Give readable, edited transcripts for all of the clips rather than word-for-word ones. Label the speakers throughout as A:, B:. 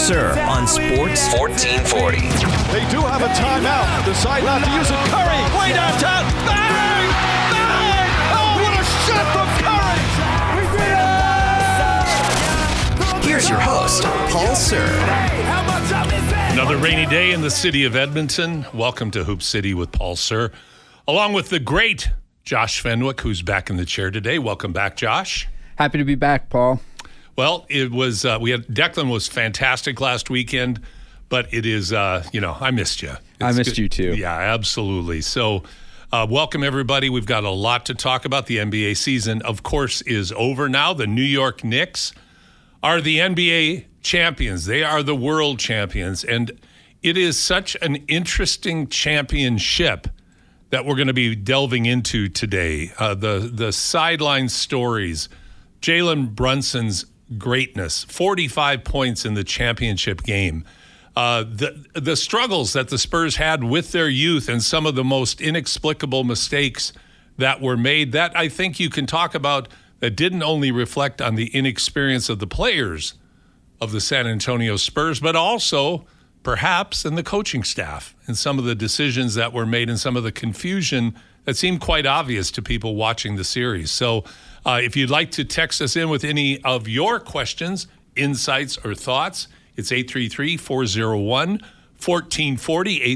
A: Sir on Sports 1440.
B: They do have a timeout. Decide not to use it. Curry, way downtown. Bang! Bang! Oh, what a shot from Curry!
A: Here's your host, Paul Sir.
C: Another rainy day in the city of Edmonton. Welcome to Hoop City with Paul Sir, along with the great Josh Fenwick, who's back in the chair today. Welcome back, Josh.
D: Happy to be back, Paul.
C: Well, it was Declan was fantastic last weekend, but it is I missed you.
D: I missed you too.
C: Yeah, absolutely. So, welcome everybody. We've got a lot to talk about. The NBA season, of course, is over now. The New York Knicks are the NBA champions. They are the world champions, and it is such an interesting championship that we're going to be delving into today. The sideline stories, Jalen Brunson's greatness, 45 points in the championship game. The struggles that the Spurs had with their youth and some of the most inexplicable mistakes that were made that I think you can talk about that didn't only reflect on the inexperience of the players of the San Antonio Spurs, but also perhaps in the coaching staff and some of the decisions that were made and some of the confusion that seemed quite obvious to people watching the series. So if you'd like to text us in with any of your questions, insights, or thoughts, it's 833-401-1440,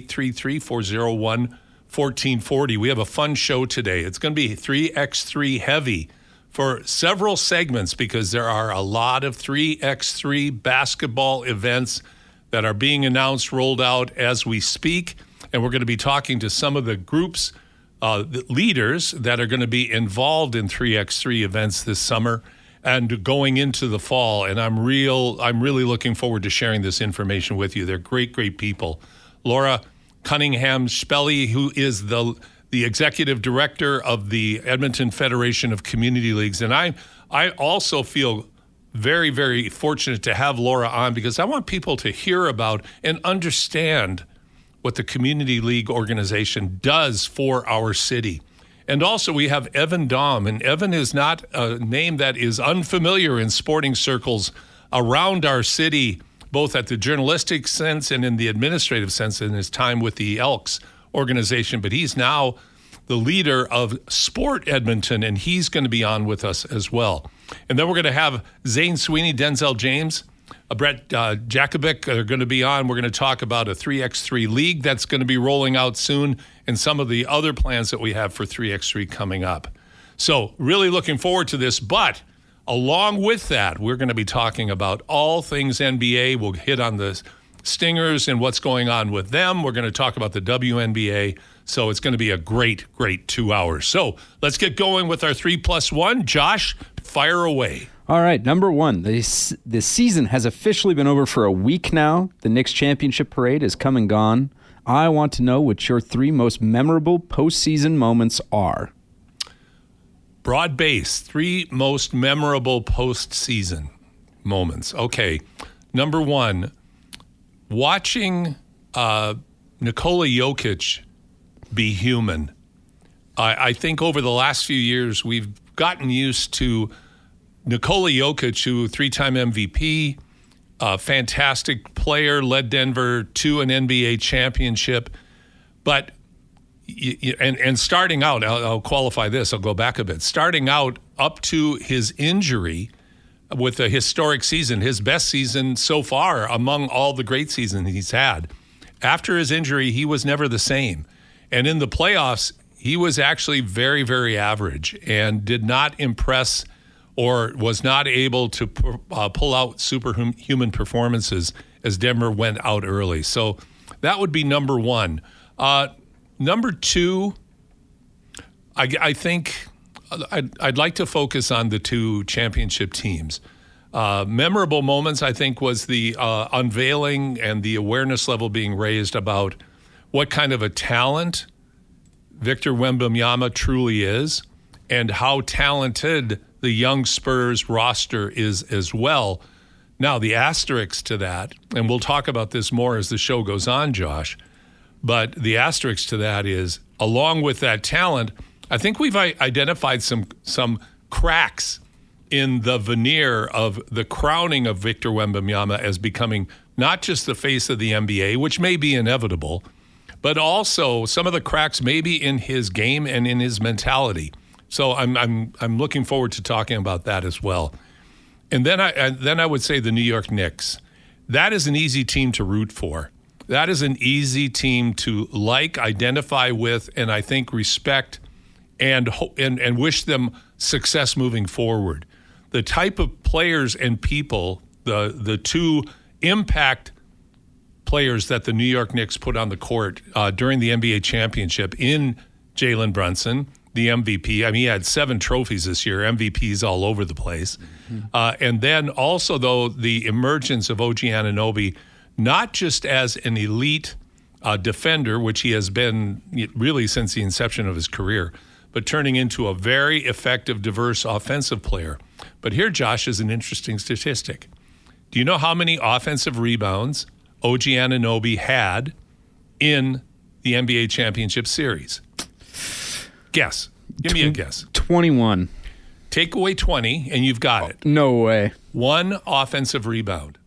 C: 833-401-1440. We have a fun show today. It's going to be 3x3 heavy for several segments because there are a lot of 3x3 basketball events that are being announced, rolled out as we speak. And we're going to be talking to some of the groups, the leaders that are going to be involved in 3x3 events this summer and going into the fall. And I'm really looking forward to sharing this information with you. They're great people. Laura Cunningham-Shipley, who is the executive director of the Edmonton Federation of Community Leagues. And I also feel very, very fortunate to have Laura on because I want people to hear about and understand what the Community League organization does for our city. And also we have Evan Daum, and Evan is not a name that is unfamiliar in sporting circles around our city, both at the journalistic sense and in the administrative sense in his time with the Elks organization. But he's now the leader of Sport Edmonton, and he's going to be on with us as well. And then we're going to have Zane, Sweeney, Denzel James, Brett Jakovic are going to be on. We're going to talk about a 3x3 league that's going to be rolling out soon and some of the other plans that we have for 3x3 coming up. So really looking forward to this. But along with that, we're going to be talking about all things NBA. We'll hit on the Stingers and what's going on with them. We're going to talk about the WNBA. So it's going to be a great 2 hours. So let's get going with our 3+1. Josh, fire away.
D: All right, number one, the season has officially been over for a week now. The Knicks championship parade has come and gone. I want to know what your three most memorable postseason moments are.
C: Broad base, three most memorable postseason moments. Okay, number one, watching Nikola Jokic be human. I think over the last few years, we've gotten used to Nikola Jokic, who three-time MVP, a fantastic player, led Denver to an NBA championship. But, and starting out, I'll qualify this, I'll go back a bit. Starting out up to his injury with a historic season, his best season so far among all the great seasons he's had. After his injury, he was never the same. And in the playoffs, he was actually very, very average and did not impress or was not able to pull out superhuman performances as Denver went out early. So that would be number one. Number two, I think I'd like to focus on the two championship teams. Memorable moments, I think, was the unveiling and the awareness level being raised about what kind of a talent Victor Wembanyama truly is and how talented the young Spurs roster is as well. Now, the asterisk to that, and we'll talk about this more as the show goes on, Josh, but the asterisk to that is, along with that talent, I think we've identified some cracks in the veneer of the crowning of Victor Wembanyama as becoming not just the face of the NBA, which may be inevitable, but also some of the cracks maybe in his game and in his mentality. So I'm looking forward to talking about that as well. And then I would say the New York Knicks. That is an easy team to root for. That is an easy team to identify with, and I think respect and wish them success moving forward. The type of players and people, the two impact players that the New York Knicks put on the court during the NBA championship in Jalen Brunson, the MVP. I mean, he had 7 trophies this year, MVPs all over the place. And then also, though, the emergence of OG Anunoby, not just as an elite defender, which he has been really since the inception of his career, but turning into a very effective, diverse offensive player. But here, Josh, is an interesting statistic. Do you know how many offensive rebounds OG Anunoby had in the NBA championship series? Guess. Give me a guess.
D: 21.
C: Take away 20, and you've got it.
D: No way.
C: 1 offensive rebound.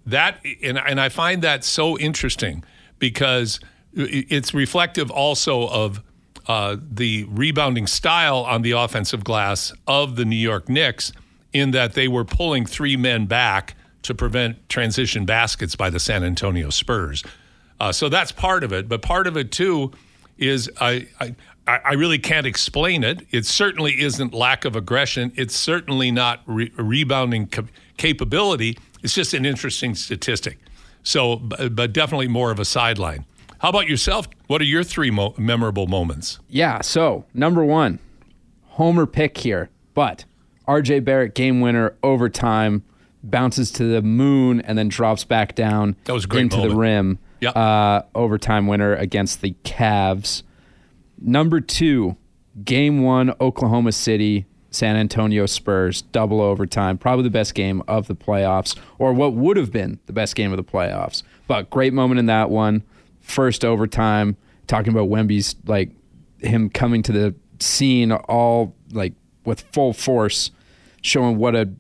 C: That and I find that so interesting because it's reflective also of the rebounding style on the offensive glass of the New York Knicks, in that they were pulling 3 men back to prevent transition baskets by the San Antonio Spurs. So that's part of it. But part of it, too, is I really can't explain it. It certainly isn't lack of aggression. It's certainly not rebounding capability. It's just an interesting statistic. So, but definitely more of a sideline. How about yourself? What are your 3 memorable moments?
D: Yeah, so number 1, homer pick here, but RJ Barrett game winner, overtime, bounces to the moon and then drops back down
C: that was a great
D: into
C: moment.
D: The rim.
C: Yep.
D: Overtime winner against the Cavs. Number 2, game 1, Oklahoma City, San Antonio Spurs, double overtime. Probably the best game of the playoffs, or what would have been the best game of the playoffs. But great moment in that one. First overtime, talking about Wemby's, him coming to the scene all, with full force, showing what a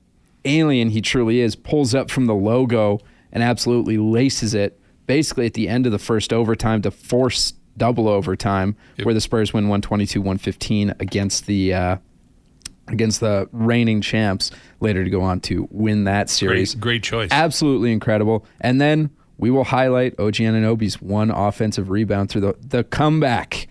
D: alien he truly is, pulls up from the logo and absolutely laces it, basically at the end of the first overtime to force double overtime, where the Spurs win 122-115 against the reigning champs, later to go on to win that series.
C: Great choice.
D: Absolutely incredible. And then we will highlight OG Anunoby's 1 offensive rebound through the comeback.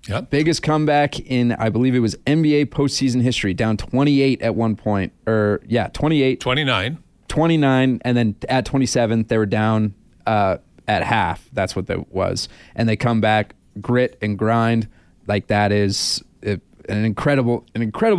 C: Yep.
D: Biggest comeback in, I believe it was NBA postseason history, down 28 at one point. 28. 29, and then at 27, they were down at half. That's what that was. And they come back, grit and grind. That is an incredible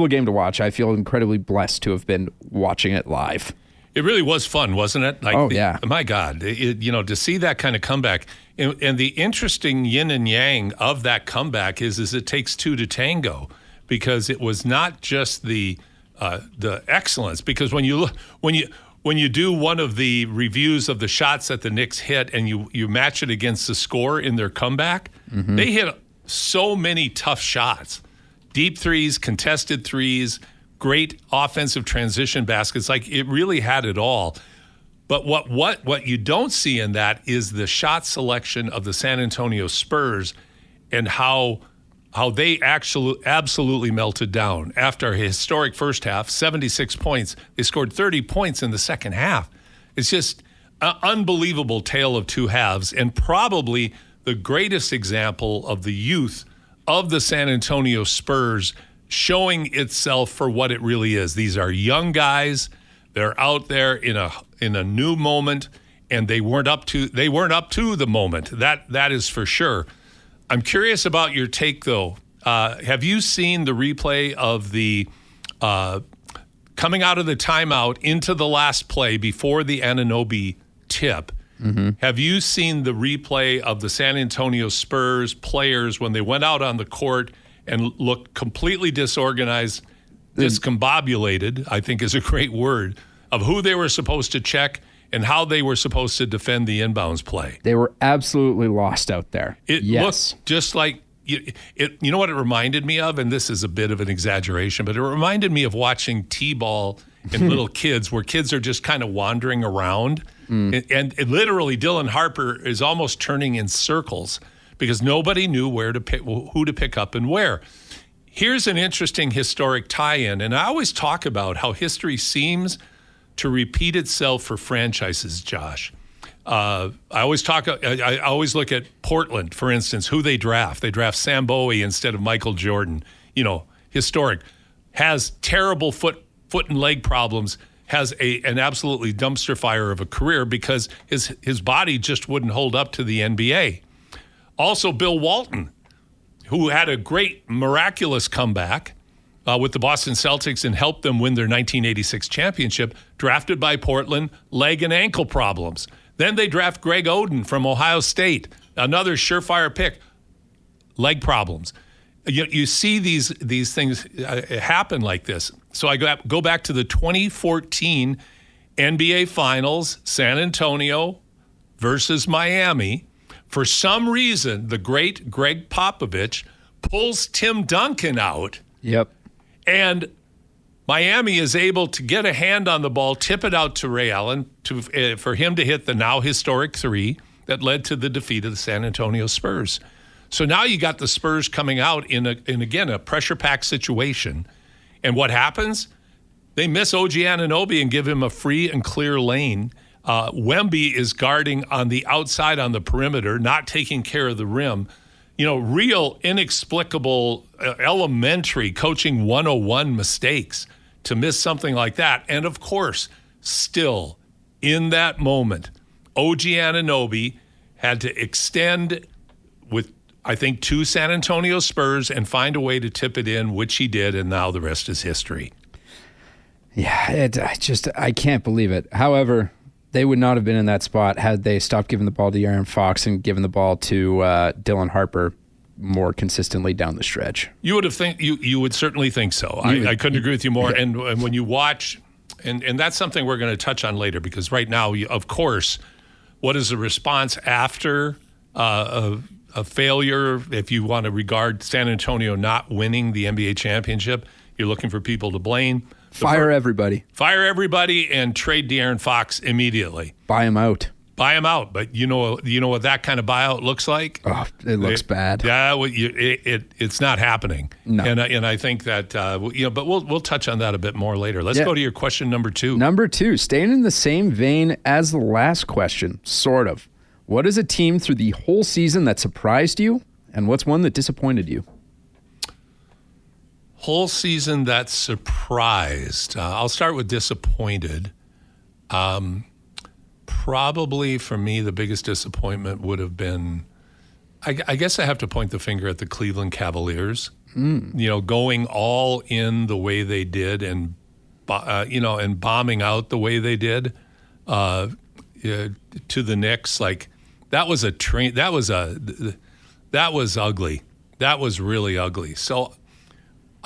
D: game to watch. I feel incredibly blessed to have been watching it live.
C: It really was fun, wasn't it?
D: Yeah.
C: My God, to see that kind of comeback. And the interesting yin and yang of that comeback is it takes 2 to tango, because it was not just the excellence. Because when you do one of the reviews of the shots that the Knicks hit and you match it against the score in their comeback, they hit so many tough shots. Deep threes, contested threes, great offensive transition baskets. It really had it all. But what you don't see in that is the shot selection of the San Antonio Spurs and how they absolutely melted down. After a historic first half, 76 points, they scored 30 points in the second half. It's just an unbelievable tale of 2 halves, and probably the greatest example of the youth of the San Antonio Spurs showing itself for what it really is. These are young guys. They're out there in a new moment, and they weren't up to the moment. That is for sure. I'm curious about your take, though. Have you seen the replay of the coming out of the timeout into the last play before the Anunoby tip? Mm-hmm. Have you seen the replay of the San Antonio Spurs players when they went out on the court and looked completely disorganized, discombobulated, I think is a great word, of who they were supposed to check and how they were supposed to defend the inbounds play? They
D: were absolutely lost out there.
C: It looked just like, you know what it reminded me of? And this is a bit of an exaggeration, but it reminded me of watching T-ball and little kids, where kids are just kind of wandering around. And literally, Dylan Harper is almost turning in circles because nobody knew who to pick up and where. Here's an interesting historic tie-in, and I always talk about how history seems to repeat itself for franchises, Josh. I always look at Portland, for instance, who they draft. They draft Sam Bowie instead of Michael Jordan. Historic. Has terrible foot and leg problems, has an absolutely dumpster fire of a career because his body just wouldn't hold up to the NBA. Also, Bill Walton, who had a great, miraculous comeback with the Boston Celtics and helped them win their 1986 championship, drafted by Portland, leg and ankle problems. Then they draft Greg Oden from Ohio State, another surefire pick, leg problems. You see these things happen like this. So I go back to the 2014 NBA Finals, San Antonio versus Miami. For some reason, the great Greg Popovich pulls Tim Duncan out.
D: Yep.
C: And Miami is able to get a hand on the ball, tip it out to Ray Allen for him to hit the now historic three that led to the defeat of the San Antonio Spurs. So now you got the Spurs coming out in a pressure-packed situation. And what happens? They miss OG Anunoby and give him a free and clear lane. Wemby is guarding on the outside on the perimeter, not taking care of the rim. Real inexplicable, elementary coaching 101 mistakes to miss something like that. And of course, still in that moment, OG Anunoby had to extend with, I think, 2 San Antonio Spurs and find a way to tip it in, which he did, and now the rest is history.
D: Yeah, I can't believe it. However, they would not have been in that spot had they stopped giving the ball to Aaron Fox and given the ball to Dylan Harper more consistently down the stretch. You
C: would certainly think so. I couldn't agree with you more. Yeah. And when you watch, and that's something we're going to touch on later, because right now, of course, what is the response after a failure? If you want to regard San Antonio not winning the NBA championship, you're looking for people to blame.
D: Fire everybody
C: and trade De'Aaron Fox immediately.
D: Buy him out.
C: But you know what that kind of buyout looks like?
D: Oh, it looks bad.
C: Yeah, it's not happening.
D: No.
C: And I think that but we'll touch on that a bit more later. Let's go to your question number 2.
D: Number 2, staying in the same vein as the last question, sort of. What is a team through the whole season that surprised you, and what's one that disappointed you?
C: Whole season that surprised. I'll start with disappointed. Probably for me, the biggest disappointment would have been, I guess I have to point the finger at the Cleveland Cavaliers. Going all in the way they did and bombing out the way they did to the Knicks. Like that was ugly. That was really ugly. So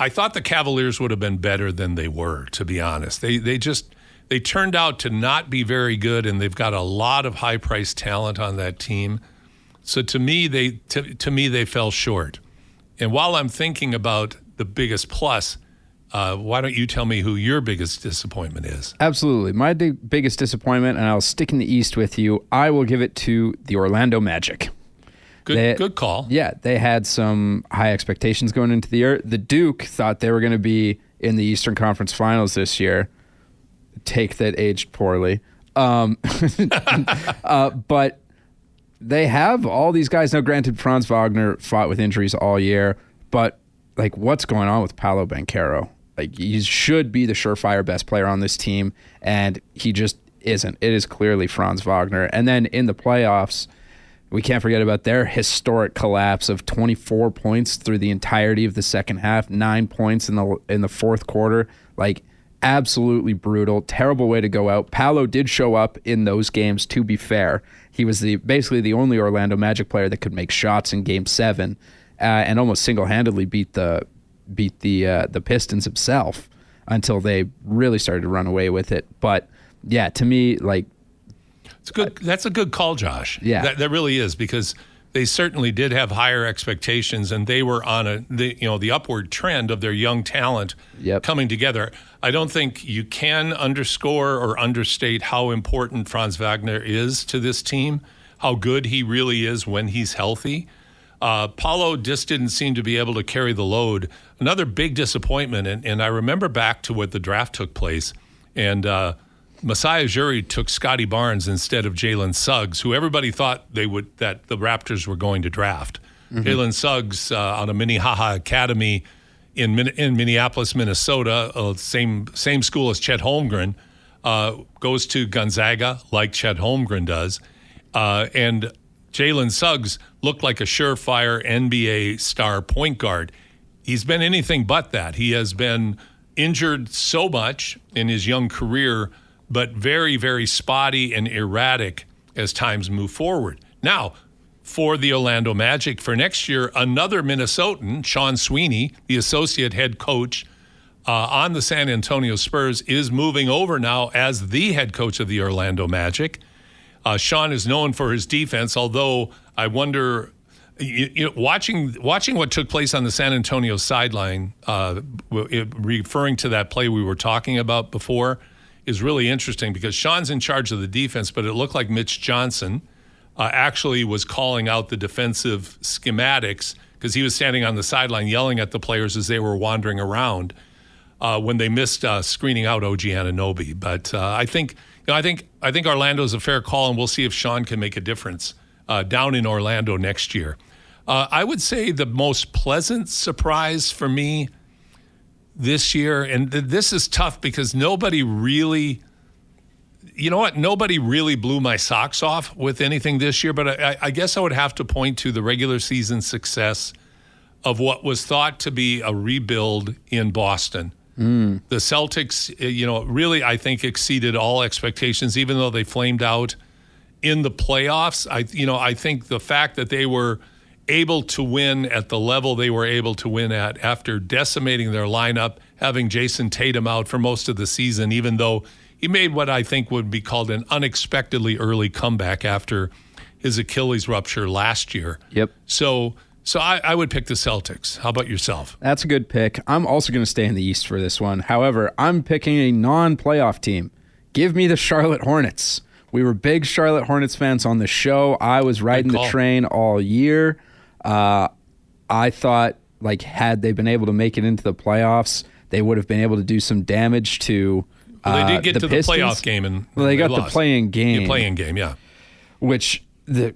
C: I thought the Cavaliers would have been better than they were, to be honest. They turned out to not be very good, and they've got a lot of high-priced talent on that team. So to me, they fell short. And while I'm thinking about the biggest plus, why don't you tell me who your biggest disappointment is?
D: Absolutely. My biggest disappointment, and I'll stick in the East with you, I will give it to the Orlando Magic.
C: Good call.
D: Yeah, they had some high expectations going into the year. The Duke thought they were going to be in the Eastern Conference Finals this year. Take that aged poorly. But they have all these guys. Now, granted, Franz Wagner fought with injuries all year, but what's going on with Paolo Banchero? He should be the surefire best player on this team, and he just isn't. It is clearly Franz Wagner. And then in the playoffs, we can't forget about their historic collapse of 24 points through the entirety of the second half, 9 points in the fourth quarter. Absolutely brutal, terrible way to go out. Paolo did show up in those games, to be fair. He was basically the only Orlando Magic player that could make shots in Game 7 and almost single-handedly beat the Pistons himself until they really started to run away with it. But, yeah, to me,
C: it's good. That's a good call, Josh.
D: Yeah.
C: That really is, because they certainly did have higher expectations, and they were on the upward trend of their young talent coming together. I don't think you can underscore or understate how important Franz Wagner is to this team, how good he really is when he's healthy. Paulo just didn't seem to be able to carry the load. Another big disappointment, and I remember back to what the draft took place, and Messiah Ujiri took Scotty Barnes instead of Jalen Suggs, who everybody thought that the Raptors were going to draft. Jalen Suggs out of Minnehaha Academy in Minneapolis, Minnesota, same school as Chet Holmgren, goes to Gonzaga like Chet Holmgren does, and Jalen Suggs looked like a surefire NBA star point guard. He's been anything but that. He has been injured so much in his young career, but very, very spotty and erratic as times move forward. Now, for the Orlando Magic for next year, another Minnesotan, Sean Sweeney, the associate head coach on the San Antonio Spurs, is moving over now as the head coach of the Orlando Magic. Sean is known for his defense, although I wonder, watching what took place on the San Antonio sideline, referring to that play we were talking about before, is really interesting because Sean's in charge of the defense, but it looked like Mitch Johnson actually was calling out the defensive schematics because he was standing on the sideline yelling at the players as they were wandering around when they missed screening out OG Anunoby. But I think Orlando's a fair call, and we'll see if Sean can make a difference down in Orlando next year. I would say the most pleasant surprise for me this year, and this is tough because nobody really blew my socks off with anything this year, but I guess I would have to point to the regular season success of what was thought to be a rebuild in Boston. The Celtics, really, I think, exceeded all expectations, even though they flamed out in the playoffs. I think the fact that they were able to win at the level they were able to win at after decimating their lineup, having Jason Tatum out for most of the season, even though he made what I think would be called an unexpectedly early comeback after his Achilles rupture last year.
D: Yep.
C: So I would pick the Celtics. How about yourself?
D: That's a good pick. I'm also going to stay in the East for this one. However, I'm picking a non-playoff team. Give me the Charlotte Hornets. We were big Charlotte Hornets fans on the show. I was riding the train all year. I thought, had they been able to make it into the playoffs, they would have been able to do some damage to
C: they did get to
D: Pistons.
C: The playoff game. And
D: they got
C: lost.
D: The play-in game.
C: The play-in game, yeah.
D: Which the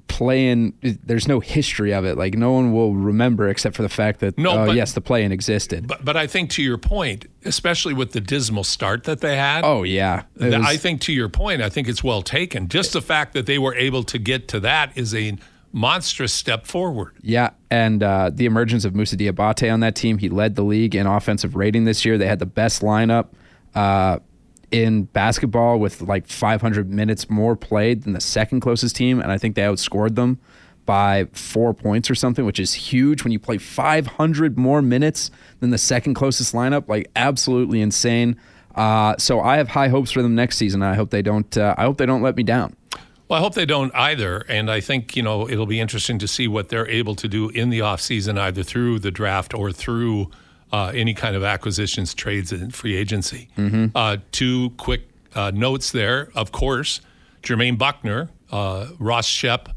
D: play-in, there's no history of it. No one will remember except for the fact that, the play-in existed.
C: But I think to your point, especially with the dismal start that they had.
D: Oh, yeah.
C: I think to your point, I think it's well taken. Just the fact that they were able to get to that is a monstrous step forward.
D: Yeah, and the emergence of Moussa Diabate on that team, he led the league in offensive rating this year. They had the best lineup in basketball with 500 minutes more played than the second closest team, and I think they outscored them by 4 points or something, which is huge when you play 500 more minutes than the second closest lineup. Absolutely insane. So I have high hopes for them next season. I hope they don't. I hope they don't let me down.
C: Well, I hope they don't either, and I think it'll be interesting to see what they're able to do in the offseason, either through the draft or through any kind of acquisitions, trades, and free agency. Two quick notes there. Of course, Jermaine Buckner, Ross Shep,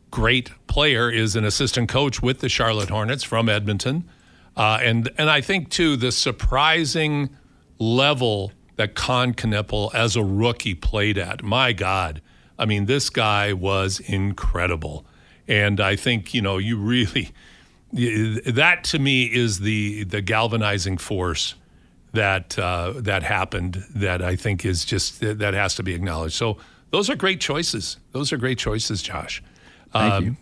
C: great player, is an assistant coach with the Charlotte Hornets from Edmonton. And I think, too, the surprising level that Con Kneppel as a rookie played at. My God. I mean, this guy was incredible. And I think, you really... that to me is the galvanizing force that happened. That I think is just that has to be acknowledged. So those are great choices. Josh.
D: Thank you.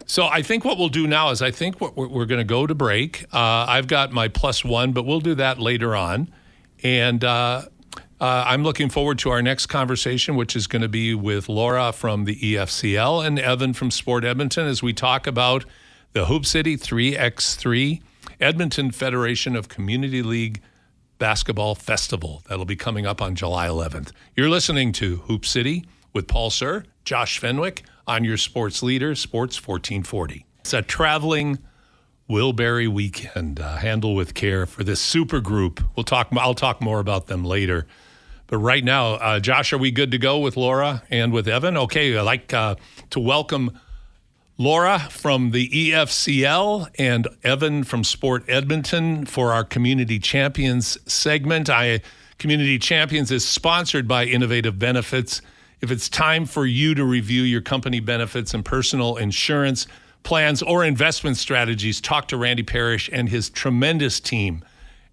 C: So I think what we'll do now is we're going to go to break. I've got my +1, but we'll do that later on. And I'm looking forward to our next conversation, which is going to be with Laura from the EFCL and Evan from Sport Edmonton as we talk about the Hoop City 3x3 Edmonton Federation of Community League Basketball Festival. That'll be coming up on July 11th. You're listening to Hoop City with Paul Sir, Josh Fenwick on your sports leader, Sports 1440. It's a traveling Wilbury weekend. Handle with care for this super group. I'll talk more about them later. But right now, Josh, are we good to go with Laura and with Evan? Okay, I'd like to welcome Laura from the EFCL and Evan from Sport Edmonton for our Community Champions segment. Community Champions is sponsored by Innovative Benefits. If it's time for you to review your company benefits and personal insurance plans or investment strategies, talk to Randy Parrish and his tremendous team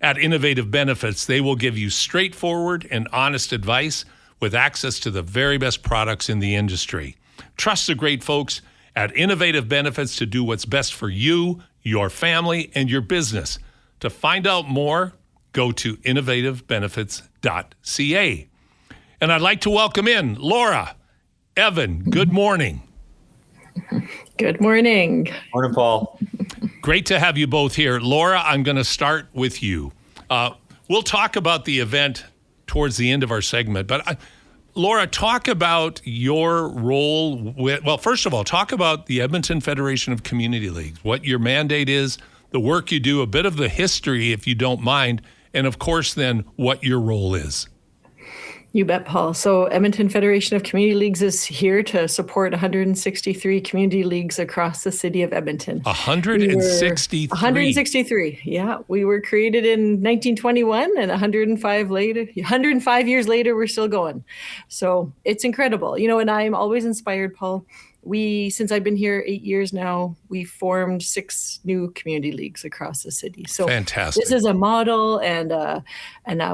C: at Innovative Benefits. They will give you straightforward and honest advice with access to the very best products in the industry. Trust the great folks at Innovative Benefits to do what's best for you, your family, and your business. To find out more, go to innovativebenefits.ca. And I'd like to welcome in Laura, Evan. Good morning.
E: Good morning.
F: Morning, Paul.
C: Great to have you both here. Laura, I'm going to start with you. We'll talk about the event towards the end of our segment, but Laura, talk about your role first of all, talk about the Edmonton Federation of Community Leagues, what your mandate is, the work you do, a bit of the history, if you don't mind, and of course, then what your role is.
E: You bet, Paul. So Edmonton Federation of Community Leagues is here to support 163 community leagues across the city of Edmonton.
C: 163?
E: 163, yeah. We were created in 1921, and 105 years later, we're still going. So it's incredible. And I'm always inspired, Paul. Since I've been here 8 years now, we formed 6 new community leagues across the city. So
C: fantastic.
E: This is a model and a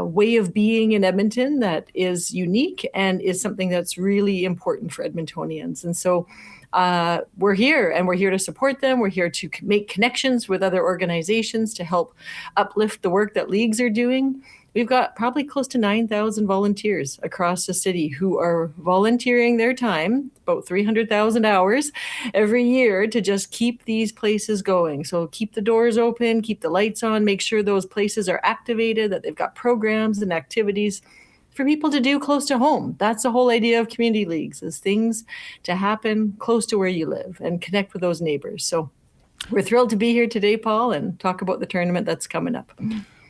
E: way of being in Edmonton that is unique and is something that's really important for Edmontonians. And so we're here, and we're here to support them. We're here to make connections with other organizations to help uplift the work that leagues are doing. We've got probably close to 9,000 volunteers across the city who are volunteering their time, about 300,000 hours every year, to just keep these places going. So keep the doors open, keep the lights on, make sure those places are activated, that they've got programs and activities for people to do close to home. That's the whole idea of community leagues, is things to happen close to where you live and connect with those neighbors. So we're thrilled to be here today, Paul, and talk about the tournament that's coming up.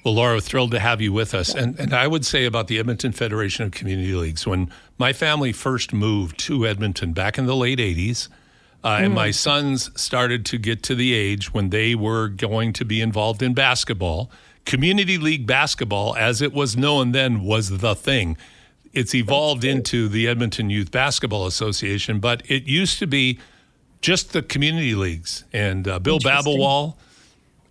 C: Well, Laura, thrilled to have you with us. And I would say about the Edmonton Federation of Community Leagues, when my family first moved to Edmonton back in the late 80s, and my sons started to get to the age when they were going to be involved in basketball, Community League basketball, as it was known then, was the thing. It's evolved into the Edmonton Youth Basketball Association, but it used to be just the community leagues. And Bill Babelwall,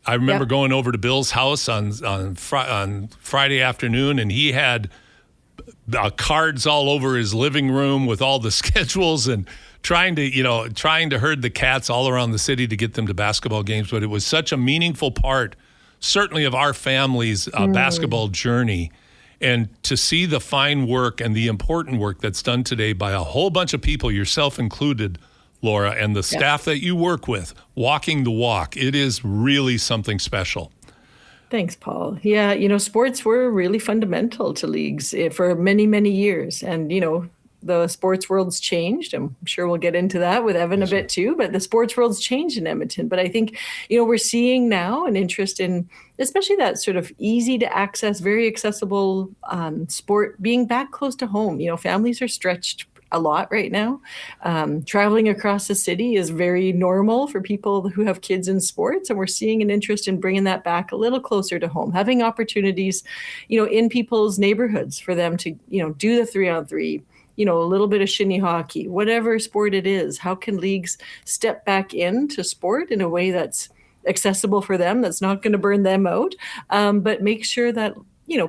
C: I remember going over to Bill's house on Friday afternoon, and he had cards all over his living room with all the schedules and trying to herd the cats all around the city to get them to basketball games. But it was such a meaningful part, certainly, of our family's basketball journey. And to see the fine work and the important work that's done today by a whole bunch of people, yourself included, Laura, and the staff that you work with, walking the walk, it is really something special.
E: Thanks, Paul. Yeah, sports were really fundamental to leagues for many, many years. And, the sports world's changed. I'm sure we'll get into that with Evan a bit too, but the sports world's changed in Edmonton. But I think, we're seeing now an interest in, especially that sort of easy to access, very accessible sport being back close to home. Families are stretched a lot right now. Traveling across the city is very normal for people who have kids in sports, and we're seeing an interest in bringing that back a little closer to home, having opportunities, in people's neighborhoods for them to, do the 3-on-3, a little bit of shinny hockey, whatever sport it is. How can leagues step back into sport in a way that's accessible for them, that's not going to burn them out, but make sure that,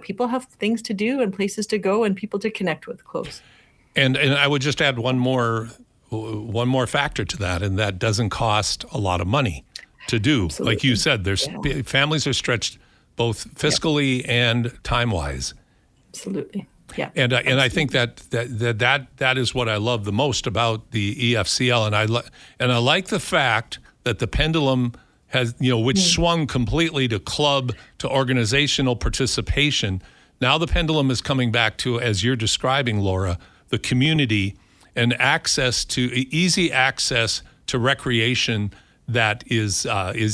E: people have things to do and places to go and people to connect with close.
C: And I would just add one more factor to that, and that doesn't cost a lot of money to do. Absolutely. Like you said, families are stretched both fiscally and time-wise.
E: Absolutely. Yeah.
C: And I think that is what I love the most about the EFCL, and I like the fact that the pendulum has, which swung completely to club to organizational participation. Now the pendulum is coming back to, as you're describing, Laura, the community and easy access to recreation that is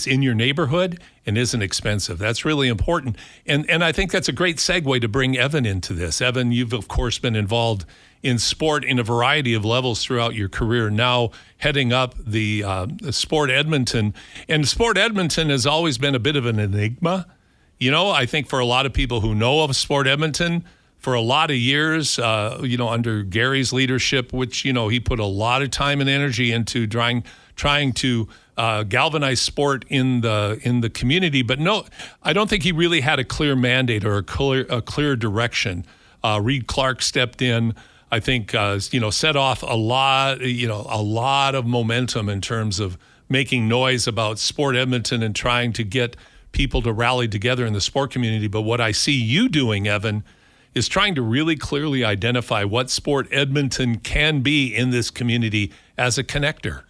C: in your neighborhood and isn't expensive. That's really important. And I think that's a great segue to bring Evan into this. Evan, you've of course been involved in sport in a variety of levels throughout your career, now heading up the Sport Edmonton. And Sport Edmonton has always been a bit of an enigma. I think for a lot of people who know of Sport Edmonton, for a lot of years, under Gary's leadership, which, he put a lot of time and energy into trying to galvanize sport in the community. But no, I don't think he really had a clear mandate or a clear direction. Reed Clark stepped in, I think, set off a lot of momentum in terms of making noise about Sport Edmonton and trying to get people to rally together in the sport community. But what I see you doing, Evan, is trying to really clearly identify what Sport Edmonton can be in this community as a connector.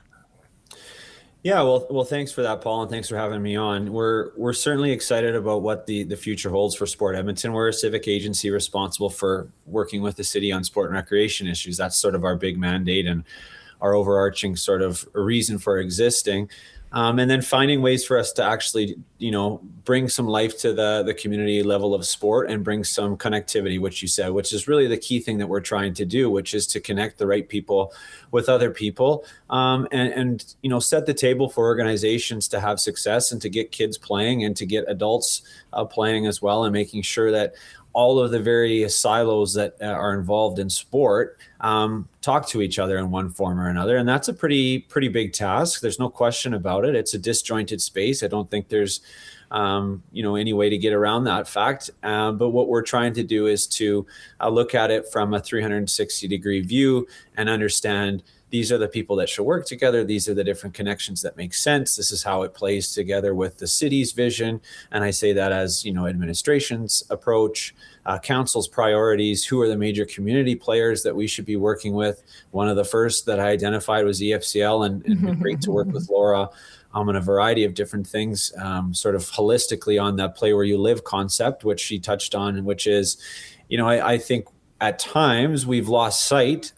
F: Yeah, well, thanks for that, Paul, and thanks for having me on. We're certainly excited about what the future holds for Sport Edmonton. We're a civic agency responsible for working with the city on sport and recreation issues. That's sort of our big mandate and our overarching sort of reason for existing. And then finding ways for us to actually, bring some life to the community level of sport and bring some connectivity, which you said, which is really the key thing that we're trying to do, which is to connect the right people with other people, and set the table for organizations to have success and to get kids playing and to get adults playing as well, and making sure that all of the various silos that are involved in sport talk to each other in one form or another. And that's a pretty big task. There's no question about it. It's a disjointed space. I don't think there's, any way to get around that fact. But what we're trying to do is to look at it from a 360-degree view and understand these are the people that should work together. These are the different connections that make sense. This is how it plays together with the city's vision. And I say that as, administration's approach, council's priorities, who are the major community players that we should be working with. One of the first that I identified was EFCL, and great to work with Laura on a variety of different things, sort of holistically on that play where you live concept, which she touched on, and which is, I think at times we've lost sight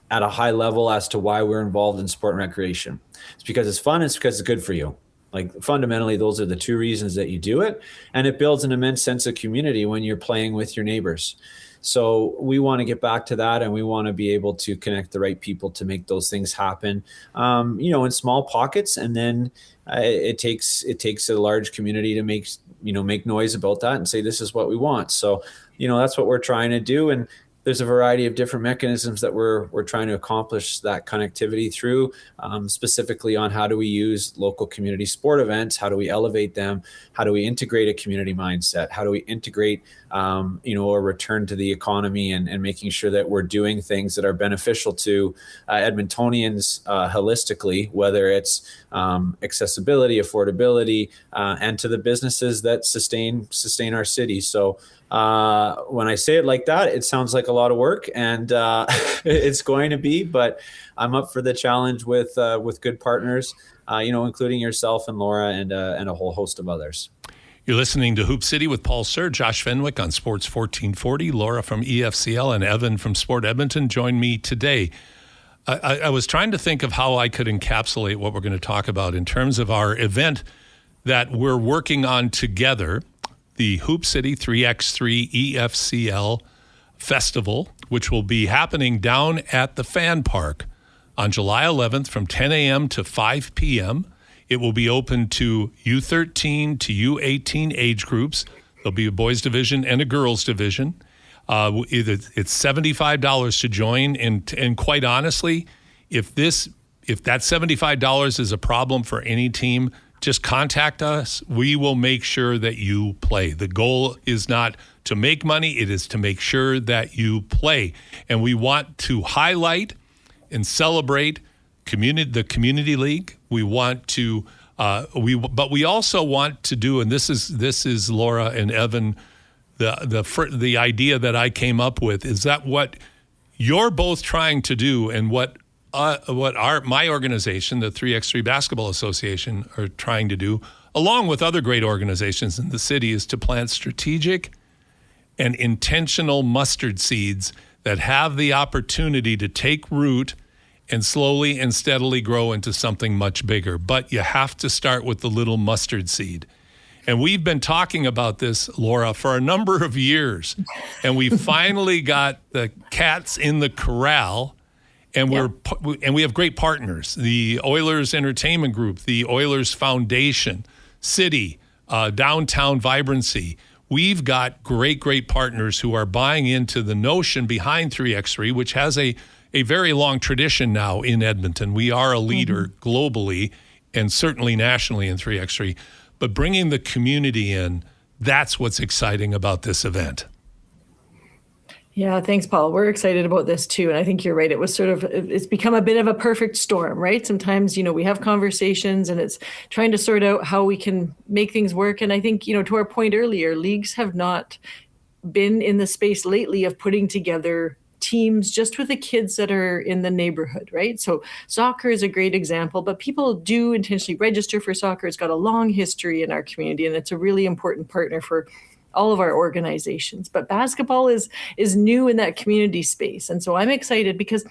F: at a high level as to why we're involved in sport and recreation. It's because it's fun. It's because it's good for you. Like fundamentally, those are the two reasons that you do it. And it builds an immense sense of community when you're playing with your neighbors. So we want to get back to that, and we want to be able to connect the right people to make those things happen, in small pockets. And then it takes a large community to make noise about that and say, this is what we want. So, that's what we're trying to do. And there's a variety of different mechanisms that we're trying to accomplish that connectivity through, specifically on how do we use local community sport events, how do we elevate them, how do we integrate a community mindset, how do we integrate a return to the economy and making sure that we're doing things that are beneficial to Edmontonians holistically, whether it's accessibility, affordability, and to the businesses that sustain our city. So when I say it like that, it sounds like a lot of work, and it's going to be, but I'm up for the challenge with good partners, including yourself and Laura and a whole host of others.
C: You're listening to Hoop City with Paul Sir, Josh Fenwick on Sports 1440. Laura from EFCL and Evan from Sport Edmonton join me today. I was trying to think of how I could encapsulate what we're going to talk about in terms of our event that we're working on together, the Hoop City 3x3 EFCL Festival, which will be happening down at the Fan Park on July 11th from 10 a.m. to 5 p.m. It will be open to U13 to U18 age groups. There'll be a boys division and a girls division. It's $75 to join, and quite honestly, if that $75 is a problem for any team, just contact us. We will make sure that you play. The goal is not to make money, it is to make sure that you play. And we want to highlight and celebrate the community league. We want to, but we also want to do, and this is Laura and Evan, the idea that I came up with is that what you're both trying to do, and what my organization, the 3x3 Basketball Association, are trying to do, along with other great organizations in the city, is to plant strategic and intentional mustard seeds that have the opportunity to take root and slowly and steadily grow into something much bigger. But you have to start with the little mustard seed. And we've been talking about this, Laura, for a number of years. And we finally got the cats in the corral. And we have great partners, the Oilers Entertainment Group, the Oilers Foundation, City, Downtown Vibrancy. We've got great partners who are buying into the notion behind 3x3, which has a very long tradition now in Edmonton. We are a leader globally and certainly nationally in 3x3. But bringing the community in, that's what's exciting about this event.
E: Yeah, thanks, Paul. We're excited about this too. And I think you're right. It's become a bit of a perfect storm, right? Sometimes, we have conversations and it's trying to sort out how we can make things work. And I think, to our point earlier, leagues have not been in the space lately of putting together teams just with the kids that are in the neighborhood, right? So soccer is a great example, but people do intentionally register for soccer. It's got a long history in our community, and it's a really important partner for all of our organizations. But basketball is new in that community space. And so I'm excited because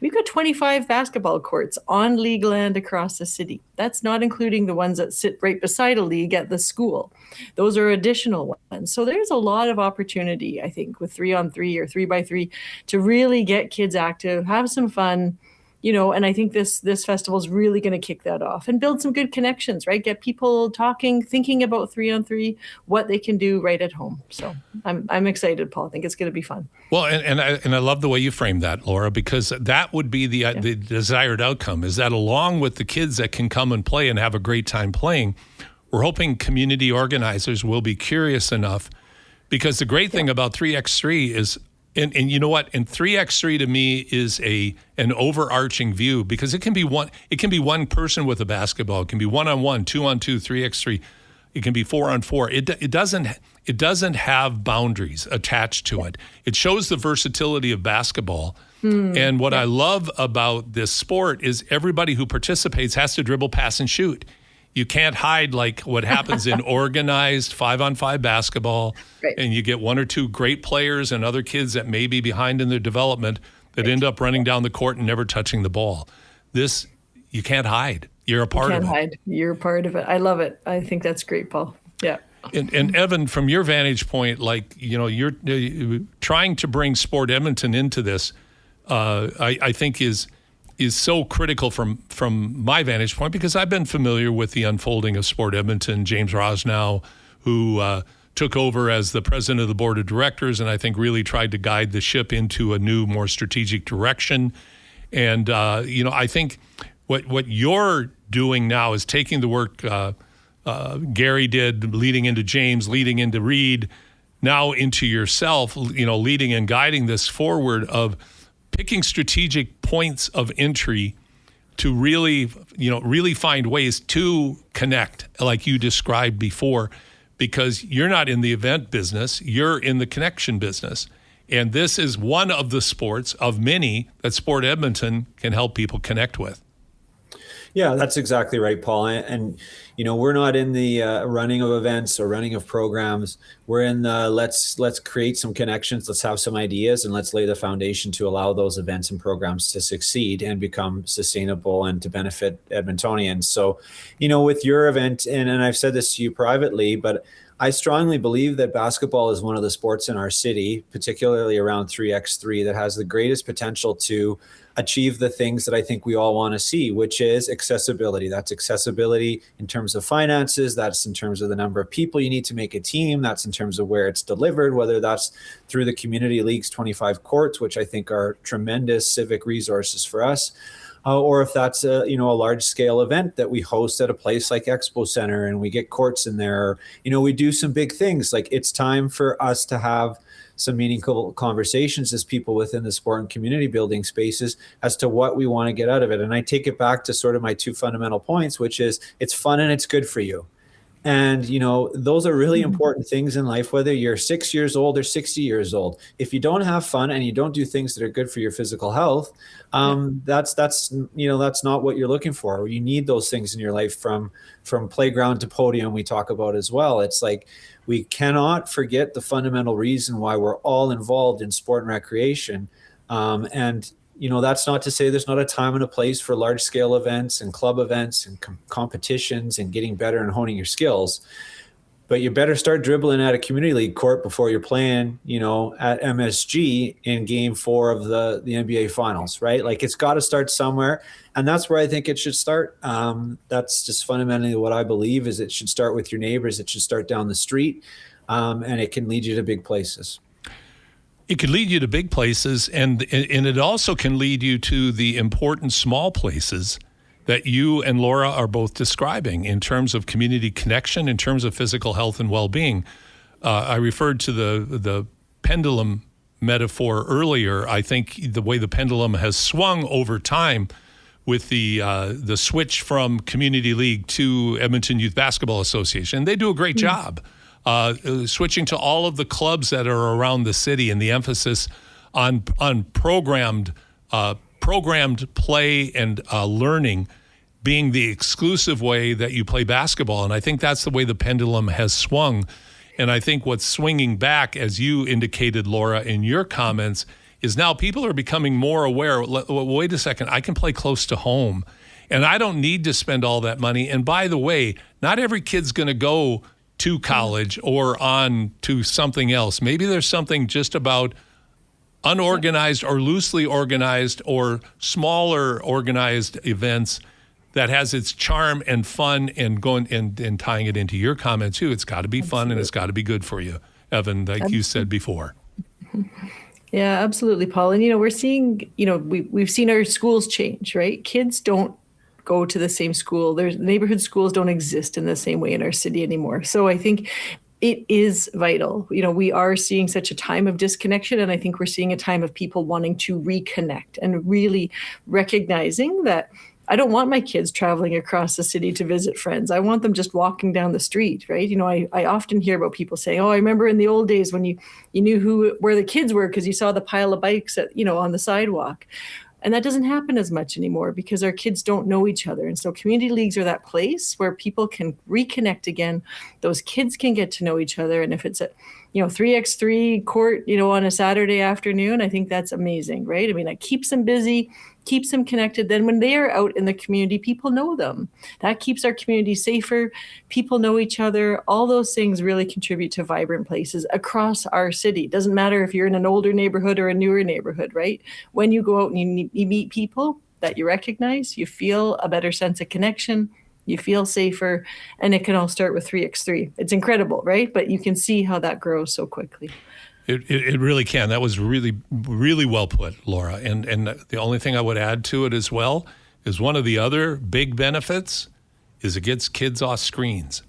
E: we've got 25 basketball courts on league land across the city. That's not including the ones that sit right beside a league at the school. Those are additional ones. So there's a lot of opportunity, I think, with 3-on-3 or 3x3 to really get kids active, have some fun, and I think this festival is really going to kick that off and build some good connections, right? Get people talking, thinking about 3-on-3, what they can do right at home. So I'm excited, Paul. I think it's going to be fun.
C: Well, and I love the way you framed that, Laura, because that would be the desired outcome, is that along with the kids that can come and play and have a great time playing, we're hoping community organizers will be curious enough, because the great thing about 3x3 is, and you know what? And 3x3 to me is an overarching view, because it can be one person with a basketball. It can be 1-on-1, 2-on-2, 3x3. It can be 4-on-4. It doesn't have boundaries attached to it. It shows the versatility of basketball. And what I love about this sport is everybody who participates has to dribble, pass, and shoot. You can't hide like what happens in organized 5-on-5 basketball, right? And you get one or two great players and other kids that may be behind in their development that end up running down the court and never touching the ball. This, you can't hide. You're a part of it.
E: You can't hide. You're a part of it. I love it. I think that's great, Paul. Yeah.
C: And Evan, from your vantage point, you're trying to bring Sport Edmonton into this, I think is so critical from my vantage point, because I've been familiar with the unfolding of Sport Edmonton. James Rosnow, who took over as the president of the board of directors, and I think really tried to guide the ship into a new, more strategic direction. And, I think what you're doing now is taking the work Gary did, leading into James, leading into Reed, now into yourself, leading and guiding this forward of picking strategic points of entry to really find ways to connect, like you described before, because you're not in the event business, you're in the connection business. And this is one of the sports of many that Sport Edmonton can help people connect with.
F: Yeah, that's exactly right, Paul. And we're not in the running of events or running of programs. We're in the let's create some connections, let's have some ideas, and let's lay the foundation to allow those events and programs to succeed and become sustainable and to benefit Edmontonians. So, with your event, and I've said this to you privately, but I strongly believe that basketball is one of the sports in our city, particularly around 3x3, that has the greatest potential to achieve the things that I think we all want to see, which is accessibility. That's accessibility in terms of finances. That's in terms of the number of people you need to make a team. That's in terms of where it's delivered, whether that's through the Community League's 25 courts, which I think are tremendous civic resources for us. Or if that's a large scale event that we host at a place like Expo Center and we get courts in there, we do some big things. Like, it's time for us to have some meaningful conversations as people within the sport and community building spaces as to what we want to get out of it. And I take it back to sort of my two fundamental points, which is it's fun and it's good for you. And, those are really important things in life, whether you're 6 years old or 60 years old. If you don't have fun and you don't do things that are good for your physical health, that's not what you're looking for. You need those things in your life from playground to podium, we talk about as well. It's like, we cannot forget the fundamental reason why we're all involved in sport and recreation. And that's not to say there's not a time and a place for large scale events and club events and competitions and getting better and honing your skills. But you better start dribbling at a community league court before you're playing, at MSG in game 4 of the NBA finals, right? Like, it's got to start somewhere. And that's where I think it should start. That's just fundamentally what I believe, is it should start with your neighbors. It should start down the street. And it can lead you to big places.
C: It can lead you to big places, and it also can lead you to the important small places that you and Laura are both describing in terms of community connection, in terms of physical health and well-being. I referred to the pendulum metaphor earlier. I think the way the pendulum has swung over time with the switch from Community League to Edmonton Youth Basketball Association, they do a great job. Switching to all of the clubs that are around the city, and the emphasis on programmed play and learning being the exclusive way that you play basketball. And I think that's the way the pendulum has swung. And I think what's swinging back, as you indicated, Laura, in your comments, is now people are becoming more aware. Wait a second, I can play close to home, and I don't need to spend all that money. And by the way, not every kid's going to go to college or on to something else. Maybe there's something just about unorganized or loosely organized or smaller organized events that has its charm and fun, and going and tying it into your comment too. It's got to be fun, and it's got to be good for you, Evan, like you said before.
E: Yeah, absolutely, Paul. And, we're seeing, we've seen our schools change, right? Kids don't go to the same school. There's neighborhood schools don't exist in the same way in our city anymore. So I think it is vital. We are seeing such a time of disconnection, and I think we're seeing a time of people wanting to reconnect and really recognizing that I don't want my kids traveling across the city to visit friends. I want them just walking down the street, right? I often hear about people saying, "Oh, I remember in the old days when you knew where the kids were because you saw the pile of bikes on the sidewalk." And that doesn't happen as much anymore because our kids don't know each other. And so community leagues are that place where people can reconnect again. Those kids can get to know each other. And if it's a 3x3 court, on a Saturday afternoon, I think that's amazing, right? I mean, it keeps them busy, keeps them connected. Then when they are out in the community, people know them. That keeps our community safer. People know each other. All those things really contribute to vibrant places across our city. Doesn't matter if you're in an older neighborhood or a newer neighborhood, right? When you go out and you meet people that you recognize, you feel a better sense of connection. You feel safer, and it can all start with 3x3. It's incredible, right? But you can see how that grows so quickly.
C: It really can. That was really, really well put, Laura. And the only thing I would add to it as well is one of the other big benefits is it gets kids off screens.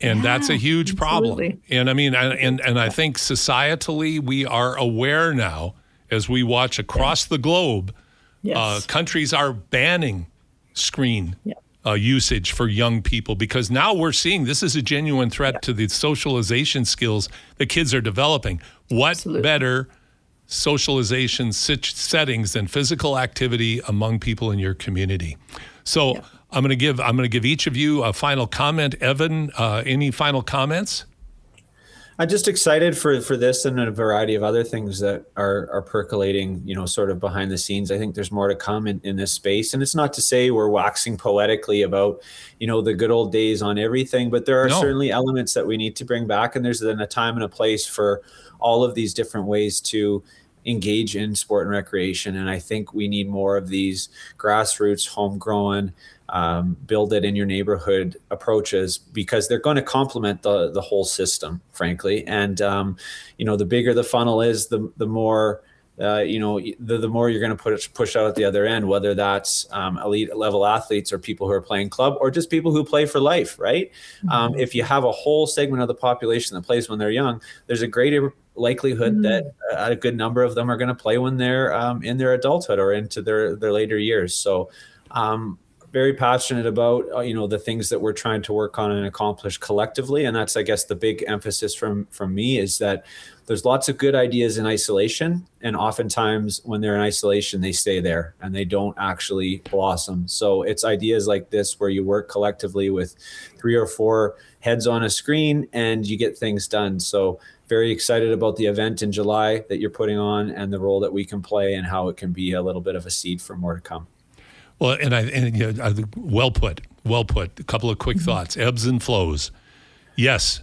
C: And that's a huge problem. And I mean, and I think societally we are aware now, as we watch across the globe, countries are banning screen usage for young people, because now we're seeing this is a genuine threat to the socialization skills that kids are developing. What better socialization settings than physical activity among people in your community? So I'm going to give each of you a final comment. Evan, any final comments?
F: I'm just excited for this and a variety of other things that are percolating, sort of behind the scenes. I think there's more to come in this space. And it's not to say we're waxing poetically about, the good old days on everything, but there are certainly elements that we need to bring back. And there's then a time and a place for all of these different ways to engage in sport and recreation. And I think we need more of these grassroots, homegrown, build it in your neighborhood approaches, because they're going to complement the whole system, frankly. And, the bigger the funnel is, the more, the more you're going to push out at the other end, whether that's elite level athletes or people who are playing club or just people who play for life, right? Mm-hmm. If you have a whole segment of the population that plays when they're young, there's a greater likelihood that a good number of them are going to play when they're in their adulthood or into their later years. So, very passionate about, the things that we're trying to work on and accomplish collectively. And that's, I guess, the big emphasis from me is that there's lots of good ideas in isolation. And oftentimes when they're in isolation, they stay there and they don't actually blossom. So it's ideas like this where you work collectively with 3 or 4 heads on a screen and you get things done. So, very excited about the event in July that you're putting on and the role that we can play and how it can be a little bit of a seed for more to come.
C: Well, well put. A couple of quick thoughts. Ebbs and flows. Yes,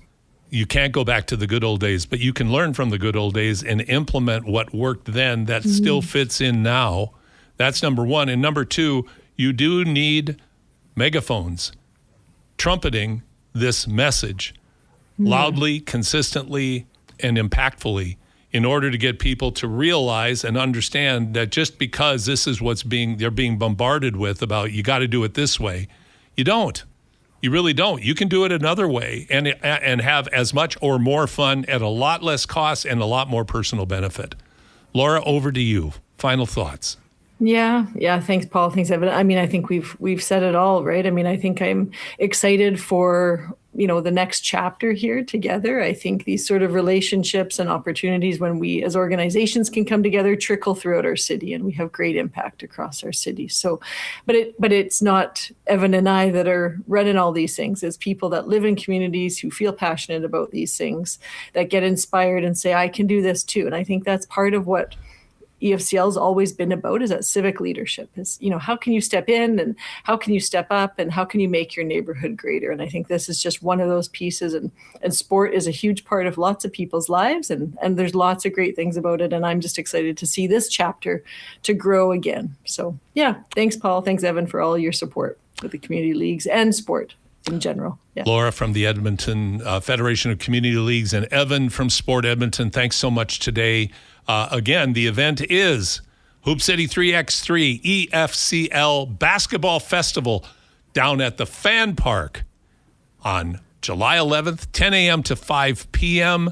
C: you can't go back to the good old days, but you can learn from the good old days and implement what worked then that still fits in now. That's number one. And number two, you do need megaphones trumpeting this message loudly, consistently, and impactfully in order to get people to realize and understand that just because this is they're being bombarded with about you got to do it this way, you don't. You really don't. You can do it another way and have as much or more fun at a lot less cost and a lot more personal benefit. Laura, over to you. Final thoughts.
E: Yeah. Thanks, Paul. Thanks, Evan. I mean, I think we've said it all, right? I mean, I think I'm excited for, the next chapter here together. I think these sort of relationships and opportunities when we as organizations can come together trickle throughout our city, and we have great impact across our city. So, but it's not Evan and I that are running all these things. It's people that live in communities who feel passionate about these things, that get inspired and say, I can do this too. And I think that's part of what EFCL has always been about, is that civic leadership is, how can you step in and how can you step up and how can you make your neighborhood greater? And I think this is just one of those pieces, and sport is a huge part of lots of people's lives, and there's lots of great things about it. And I'm just excited to see this chapter to grow again. So yeah, thanks, Paul. Thanks, Evan, for all your support with the community leagues and sport in general. Yeah.
C: Laura from the Edmonton Federation of Community Leagues and Evan from Sport Edmonton, thanks so much today. Again, the event is Hoop City 3x3 EFCL Basketball Festival down at the Fan Park on July 11th, 10 a.m. to 5 p.m.,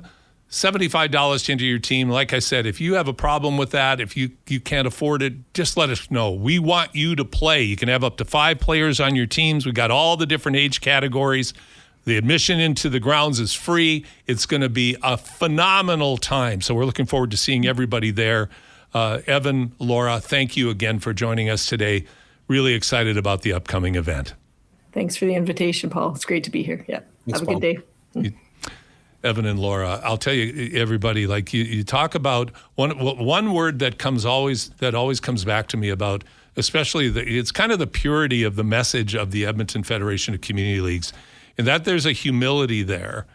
C: $75 to enter your team. Like I said, if you have a problem with that, if you can't afford it, just let us know. We want you to play. You can have up to 5 players on your teams. We've got all the different age categories. The admission into the grounds is free. It's going to be a phenomenal time. So we're looking forward to seeing everybody there. Evan, Laura, thank you again for joining us today. Really excited about the upcoming event.
E: Thanks for the invitation, Paul. It's great to be here. Yeah.
F: Thanks,
E: have a good day.
C: Evan and Laura, I'll tell you, everybody, like you talk about one word that always comes back to me about, especially it's kind of the purity of the message of the Edmonton Federation of Community Leagues, and that there's a humility there.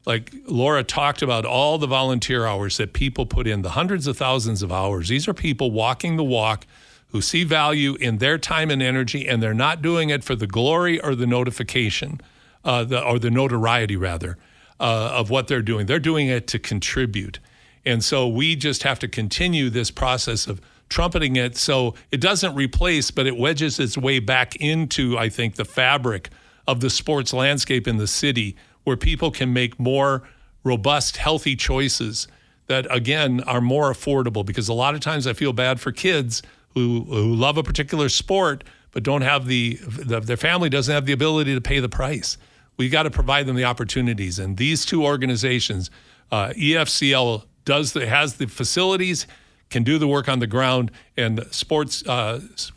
C: Like Laura talked about all the volunteer hours that people put in, the hundreds of thousands of hours. These are people walking the walk who see value in their time and energy, and they're not doing it for the glory or the notification, or the notoriety rather, of what they're doing. They're doing it to contribute. And so we just have to continue this process of trumpeting it so it doesn't replace, but it wedges its way back into, I think, the fabric of the sports landscape in the city, where people can make more robust, healthy choices that, again, are more affordable. Because a lot of times I feel bad for kids who love a particular sport but don't have their family doesn't have the ability to pay the price. We got to provide them the opportunities. And these two organizations, EFCL has the facilities, can do the work on the ground, and Sport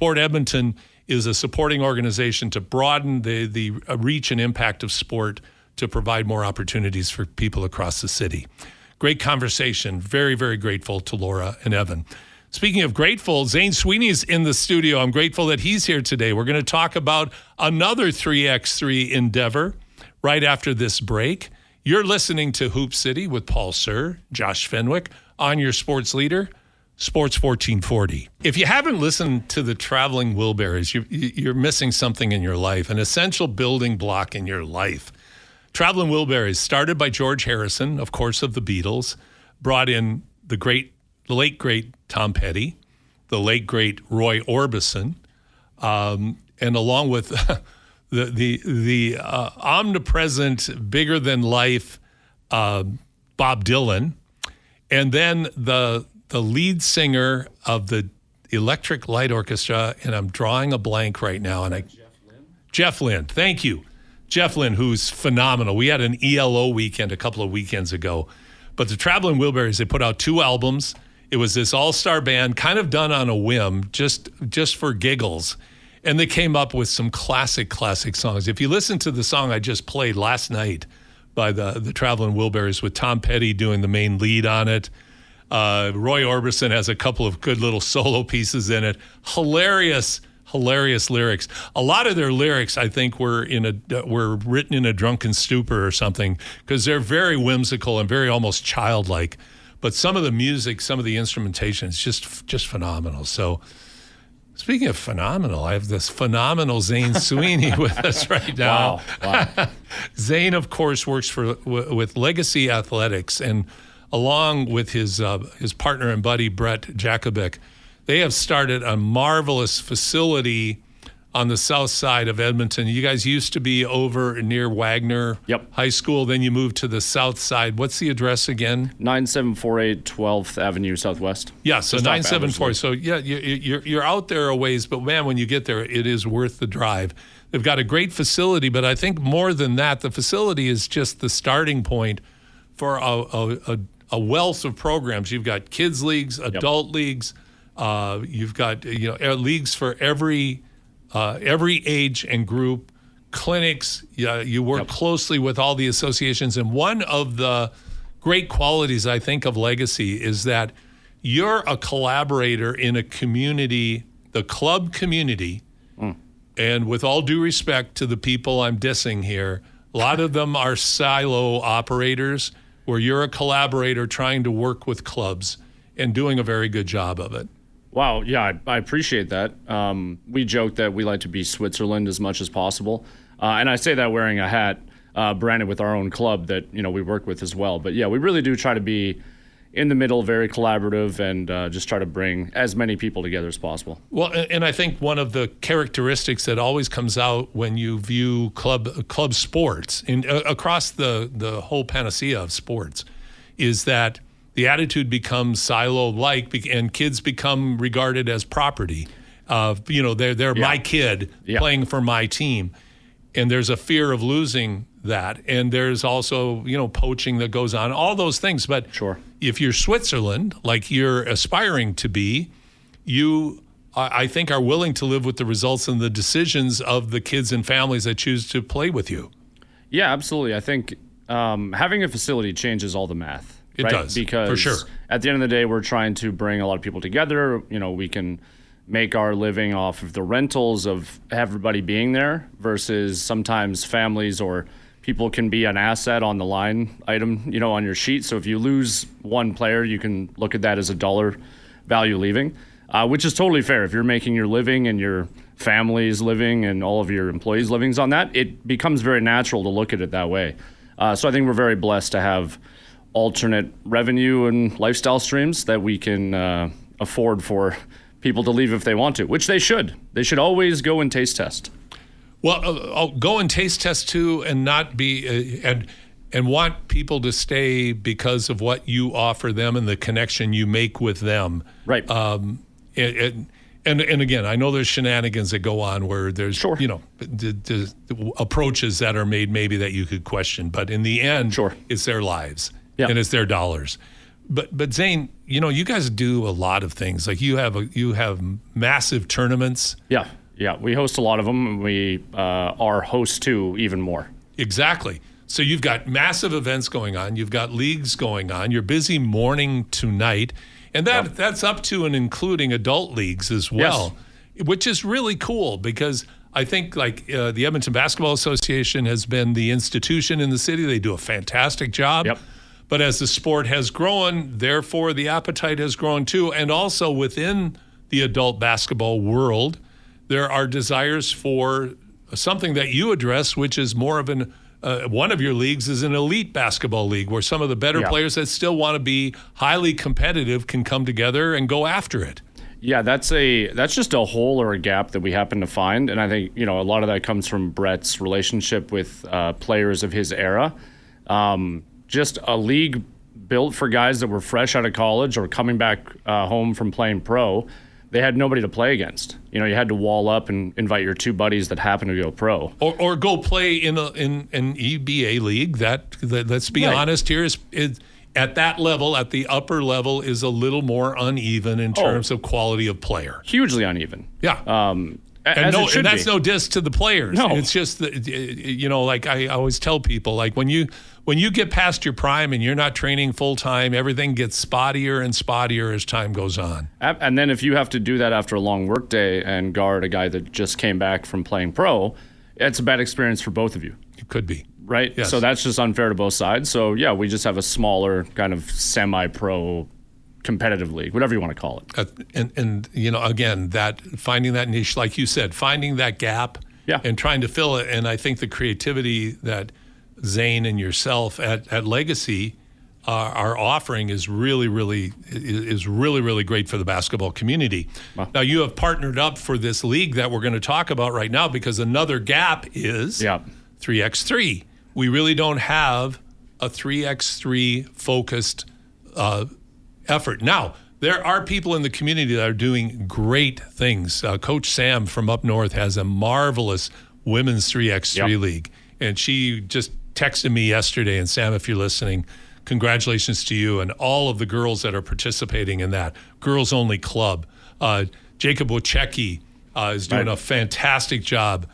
C: Edmonton is a supporting organization to broaden the reach and impact of sport to provide more opportunities for people across the city. Great conversation. Very, very grateful to Laura and Evan. Speaking of grateful, Zane Sweeney is in the studio. I'm grateful that he's here today. We're going to talk about another 3x3 endeavor right after this break. You're listening to Hoop City with Paul Sir, Josh Fenwick, on your sports leader, Sports 1440. If you haven't listened to the Traveling Wilburys, you're missing something in your life, an essential building block in your life. Traveling Wilburys, started by George Harrison, of course, of the Beatles, brought in the late, great Tom Petty, the late, great Roy Orbison, and along with the omnipresent, bigger-than-life Bob Dylan, and then the lead singer of the Electric Light Orchestra, and I'm drawing a blank right now. And Jeff Lynne, thank you. Jeff Lynne, who's phenomenal. We had an ELO weekend a couple of weekends ago. But the Traveling Wilburys, they put out 2 albums. It was this all-star band, kind of done on a whim, just for giggles. And they came up with some classic songs. If you listen to the song I just played last night, by the Traveling Wilburys with Tom Petty doing the main lead on it. Roy Orbison has a couple of good little solo pieces in it. Hilarious lyrics. A lot of their lyrics, I think, were written in a drunken stupor or something, because they're very whimsical and very almost childlike. But some of the music, some of the instrumentation is just phenomenal. So, speaking of phenomenal, I have this phenomenal Zane Sweeney with us right now.
G: Wow.
C: Zane, of course, works with Legacy Athletics, and along with his partner and buddy Brett Jakovic, they have started a marvelous facility on the south side of Edmonton. You guys used to be over near Wagner High School. Then you moved to the south side. What's the address again?
G: 9748 12th Avenue Southwest.
C: Yeah, so 974. So yeah, you're out there a ways, but man, when you get there, it is worth the drive. They've got a great facility, but I think more than that, the facility is just the starting point for a wealth of programs. You've got kids leagues, adult leagues. You've got leagues for every age and group, clinics. You work closely with all the associations, and one of the great qualities I think of Legacy is that you're a collaborator in a community, the club community. And with all due respect to the people I'm dissing here, a lot of them are silo operators where you're a collaborator trying to work with clubs and doing a very good job of it.
G: Wow, yeah, I appreciate that. We joke that we like to be Switzerland as much as possible. And I say that wearing a hat branded with our own club that we work with as well. But yeah, we really do try to be in the middle, very collaborative, and just try to bring as many people together as possible.
C: Well, and I think one of the characteristics that always comes out when you view club sports across the whole panacea of sports is that the attitude becomes silo-like, and kids become regarded as property. They're my kid playing for my team, and there's a fear of losing that, and there's also poaching that goes on, all those things. But
G: sure,
C: if you're Switzerland, like you're aspiring to be, you I think are willing to live with the results and the decisions of the kids and families that choose to play with you.
G: Yeah, absolutely. I think having a facility changes all the math.
C: It
G: right?
C: does,
G: because
C: for sure.
G: At the end of the day, we're trying to bring a lot of people together. We can make our living off of the rentals of everybody being there versus sometimes families or people can be an asset on the line item, on your sheet. So if you lose one player, you can look at that as a dollar value leaving, which is totally fair. If you're making your living and your family's living and all of your employees' livings on that, it becomes very natural to look at it that way. So I think we're very blessed to have alternate revenue and lifestyle streams that we can afford for people to leave if they want to, which they should. They should always go and taste test.
C: Well, go and taste test too, and not be and want people to stay because of what you offer them and the connection you make with them.
G: Right.
C: And again, I know there's shenanigans that go on where there's the approaches that are made maybe that you could question, but in the end, it's their lives. Yeah. And it's their dollars. But Zane, you guys do a lot of things. Like you have massive tournaments.
G: Yeah. We host a lot of them, and we are hosts to even more.
C: Exactly. So you've got massive events going on. You've got leagues going on. You're busy morning to night. And that's up to and including adult leagues as well, which is really cool because I think the Edmonton Basketball Association has been the institution in the city. They do a fantastic job.
G: Yep.
C: But as the sport has grown, therefore the appetite has grown too. And also within the adult basketball world, there are desires for something that you address, which is more of one of your leagues is an elite basketball league where some of the better players that still want to be highly competitive can come together and go after it.
G: Yeah, that's just a hole or a gap that we happen to find. And I think, a lot of that comes from Brett's relationship with players of his era. Just a league built for guys that were fresh out of college or coming back home from playing pro. They had nobody to play against. You had to wall up and invite your two buddies that happen to go pro,
C: or go play in an EBA league. That let's be honest here is at that level, at the upper level, is a little more uneven in terms of quality of player.
G: Hugely uneven.
C: Yeah. And that's
G: be.
C: no diss to the players.
G: No.
C: It's just that, like I always tell people, like when you get past your prime and you're not training full time, everything gets spottier and spottier as time goes on.
G: And then if you have to do that after a long work day and guard a guy that just came back from playing pro, it's a bad experience for both of you.
C: It could be.
G: Right?
C: Yes.
G: So that's just unfair to both sides. So, yeah, we just have a smaller kind of semi-pro competitive league, whatever you want to call it.
C: And again, that finding that niche, like you said, finding that gap and trying to fill it. And I think the creativity that Zane and yourself at Legacy are offering is really, really great for the basketball community. Wow. Now, you have partnered up for this league that we're going to talk about right now because another gap is 3x3. We really don't have a 3x3 focused effort. Now, there are people in the community that are doing great things. Coach Sam from up north has a marvelous women's 3x3 league. And she just texted me yesterday. And Sam, if you're listening, congratulations to you and all of the girls that are participating in that girls only club. Jacob Wojcicki is doing a fantastic job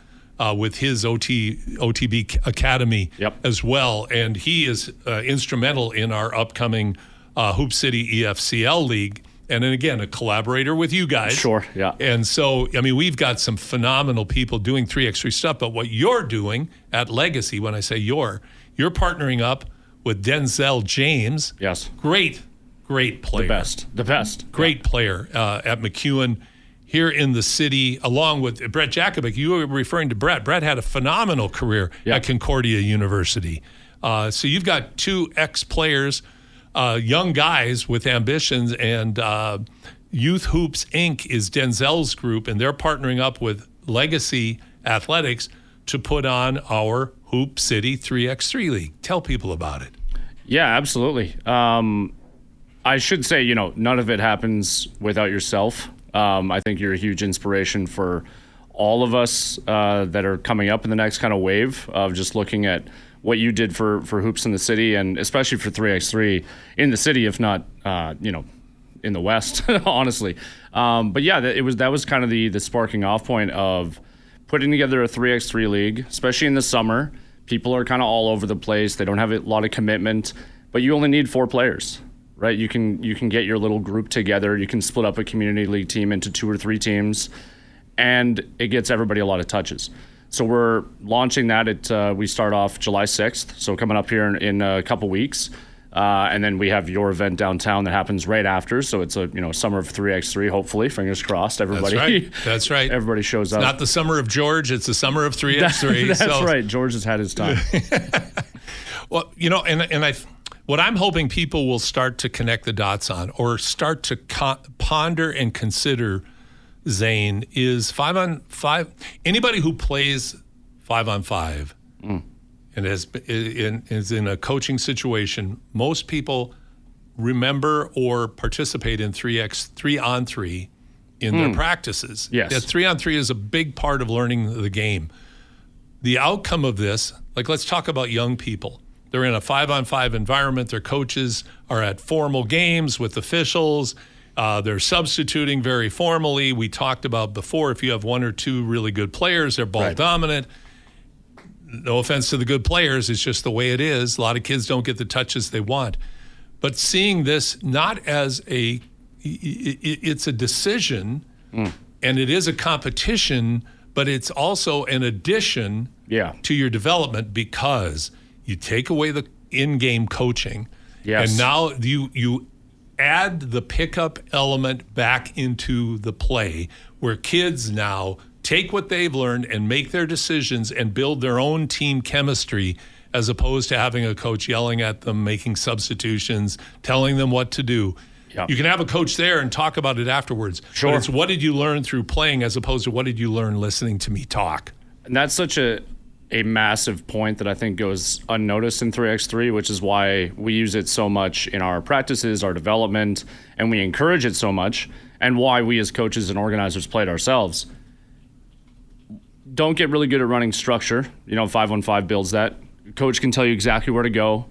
C: with his OTB Academy as well. And he is instrumental in our upcoming Hoop City EFCL League. And then again, a collaborator with you guys.
G: Sure, yeah.
C: And so, I mean, we've got some phenomenal people doing 3x3 stuff. But what you're doing at Legacy, when I say you're partnering up with Denzel James.
G: Yes.
C: Great player.
G: The best.
C: Great player at McEwen here in the city, along with Brett Jakovic. You were referring to Brett. Brett had a phenomenal career at Concordia University. So you've got two ex-players, young guys with ambitions, and Youth Hoops Inc. is Denzel's group, and they're partnering up with Legacy Athletics to put on our Hoop City 3x3 League. Tell people about it.
G: Yeah, absolutely. I should say, none of it happens without yourself. I think you're a huge inspiration for all of us that are coming up in the next kind of wave of just looking at what you did for hoops in the city, and especially for 3x3 in the city, if not, in the West, honestly. But yeah, that was kind of the sparking off point of putting together a 3x3 league, especially in the summer. People are kind of all over the place. They don't have a lot of commitment, but you only need 4 players, right? You can get your little group together. You can split up a community league team into 2 or 3 teams, and it gets everybody a lot of touches. So we're launching that. We start off July 6th, so coming up here in a couple weeks. And then we have your event downtown that happens right after. So it's a summer of 3x3, hopefully. Fingers crossed, everybody.
C: That's right.
G: Everybody shows up.
C: It's not the summer of George, it's the summer of 3x3.
G: That's right. George has had his time.
C: Well, what I'm hoping people will start to connect the dots on, or start to ponder and consider, Zane, is 5-on-5. Anybody who plays 5-on-5 and is in a coaching situation, most people remember or participate in 3-on-3 in their practices.
G: Yes.
C: That 3-on-3 is a big part of learning the game. The outcome of this, like, let's talk about young people. They're in a 5-on-5 environment. Their coaches are at formal games with officials. They're substituting very formally. We talked about before, if you have 1 or 2 really good players, they're ball dominant. No offense to the good players, it's just the way it is. A lot of kids don't get the touches they want. But seeing this not as it's a decision, and it is a competition, but it's also an addition to your development, because you take away the in-game coaching, and now you add the pickup element back into the play, where kids now take what they've learned and make their decisions and build their own team chemistry, as opposed to having a coach yelling at them, making substitutions, telling them what to do. Yep. You can have a coach there and talk about it afterwards.
G: Sure.
C: But it's what did you learn through playing, as opposed to what did you learn listening to me talk.
G: And that's such a massive point that I think goes unnoticed in 3x3, which is why we use it so much in our practices, our development, and we encourage it so much, and why we as coaches and organizers play it ourselves. Don't get really good at running structure. 5-on-5 builds that. Coach can tell you exactly where to go,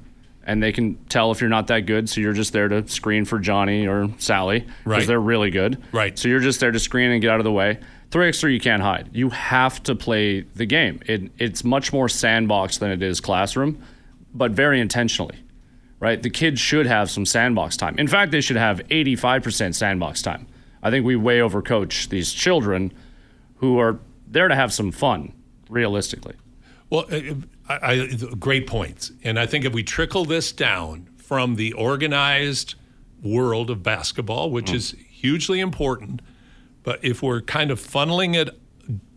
G: and they can tell if you're not that good, so you're just there to screen for Johnny or Sally, because they're really good.
C: Right.
G: So you're just there to screen and get out of the way. 3x3 you can't hide. You have to play the game. It's much more sandbox than it is classroom, but very intentionally, right? The kids should have some sandbox time. In fact, they should have 85% sandbox time. I think we way overcoach these children who are there to have some fun, realistically.
C: Well, great points. And I think if we trickle this down from the organized world of basketball, which is hugely important, but if we're kind of funneling it,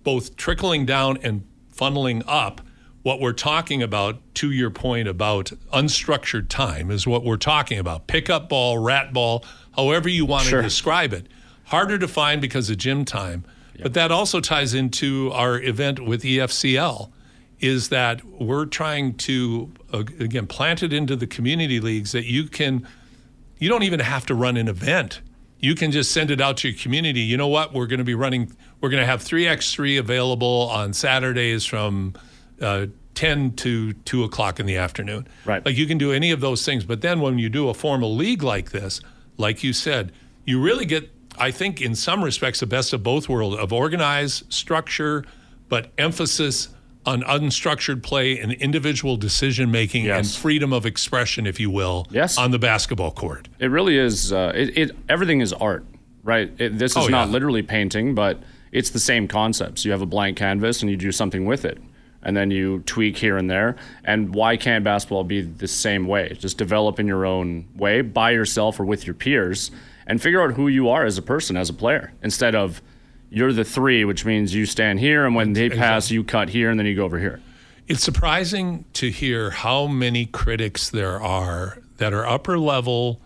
C: both trickling down and funneling up, what we're talking about, to your point about unstructured time, is what we're talking about. Pickup ball, rat ball, however you want to describe it. Harder to find because of gym time. Yep. But that also ties into our event with EFCL, is that we're trying to, again, plant it into the community leagues that you don't even have to run an event. You can just send it out to your community. You know what? We're going to have 3x3 available on Saturdays from 10 to 2 o'clock in the afternoon.
G: Right.
C: Like, you can do any of those things. But then when you do a formal league like this, like you said, you really get, I think, in some respects, the best of both worlds, of organized structure, but emphasis on unstructured play and individual decision-making and freedom of expression, if you will, on the basketball court.
G: It really is. Everything is art, right? This is not literally painting, but it's the same concepts. You have a blank canvas and you do something with it, and then you tweak here and there. And why can't basketball be the same way? Just develop in your own way, by yourself or with your peers, and figure out who you are as a person, as a player, instead of you're the three, which means you stand here, and when they pass, you cut here, and then you go over here.
C: It's surprising to hear how many critics there are that are upper level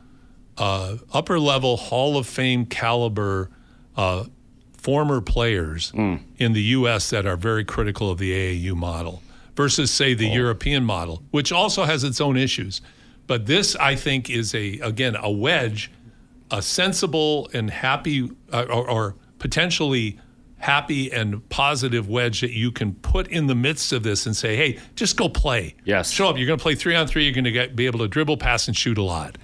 C: Hall of Fame caliber former players in the U.S. that are very critical of the AAU model versus, say, the European model, which also has its own issues. But this, I think, is a wedge, a sensible and happy or potentially happy and positive wedge that you can put in the midst of this and say, hey, just go play.
G: Yes.
C: Show up. You're going to play 3-on-3. You're going to be able to dribble, pass, and shoot a lot.